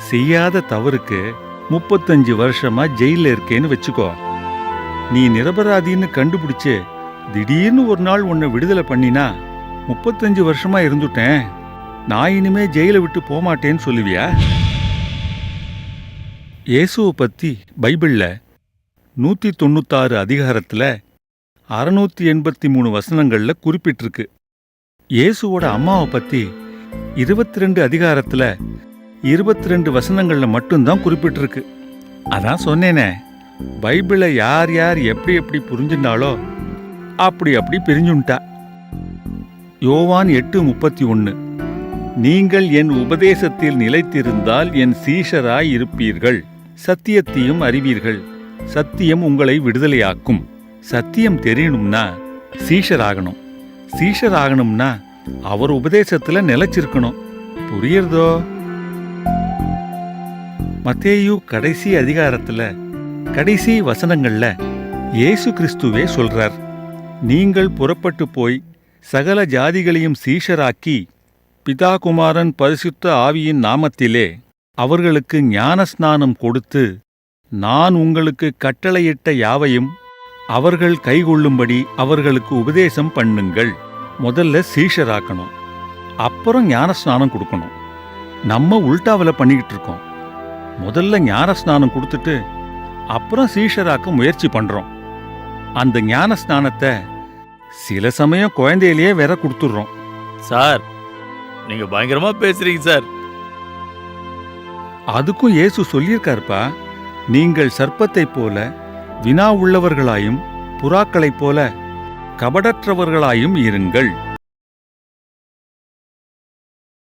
செய்யாத தவறுக்கு 35 வருஷமா ஜெயில இருக்கேன்னு வச்சுக்கோ. நீ நிரபராதின்னு கண்டுபிடிச்சு திடீர்னு ஒரு நாள் உன்னை விடுதலை பண்ணினா 35 வருஷமா இருந்துட்டேன், நான் இனிமே ஜெயில விட்டு போமாட்டேன்னு சொல்லுவியா? இயேசுவை பத்தி பைபிள்ல 196 அதிகாரத்துல 683 வசனங்கள்ல குறிப்பிட்டிருக்கு. இயேசுவோட அம்மாவை பத்தி 22 அதிகாரத்துல 22 வசனங்கள்ல மட்டும்தான் குறிப்பிட்டிருக்கு. அதான் சொன்னேனே, பைபிளை யார் யார் எப்படி எப்படி புரிஞ்சுட்டாலோ அப்படி பிரிஞ்சுட்டா. யோவான் 8:31, நீங்கள் என் உபதேசத்தில் நிலைத்திருந்தால் என் சீஷராய் இருப்பீர்கள், சத்தியத்தையும் அறிவீர்கள், சத்தியம் உங்களை விடுதலையாக்கும். சத்தியம் தெரியணும்னா சீஷராகணும், சீஷராகணும்னா அவர் உபதேசத்துல நிலைச்சிருக்கணும். புரியுறதோ? மத்தேயு கடைசி அதிகாரத்துல கடைசி வசனங்கள்ல இயேசு கிறிஸ்துவே சொல்றார், நீங்கள் புறப்பட்டு போய் சகல ஜாதிகளையும் சீஷராக்கி பிதா குமாரன் பரிசுத்த ஆவியின் நாமத்திலே அவர்களுக்கு ஞானஸ்நானம் கொடுத்து நான் உங்களுக்கு கட்டளையிட்ட யாவையும் அவர்கள் கைகொள்ளும்படி அவர்களுக்கு உபதேசம் பண்ணுங்கள். முதல்ல சீஷராக்கணும், அப்புறம் ஞானஸ்நானம் கொடுக்கணும். நம்ம உல்டாவில் பண்ணிக்கிட்டு இருக்கோம். முதல்ல ஞானஸ்நானம் கொடுத்துட்டு அப்புறம் சீஷராக்க முயற்சி பண்றோம். அந்த ஞானஸ்நானத்தை சில சமயம் குழந்தையிலேயே வேற கொடுத்துடுறோம். சார், நீங்க பயங்கரமா பேசுறீங்க சார். அதுக்கும் இயேசு சொல்லியிருக்காருப்பா, நீங்கள் சர்ப்பத்தைப் போல வினா உள்ளவர்களாயும் புறாக்களைப் போல கபடற்றவர்களாயும் இருங்கள்.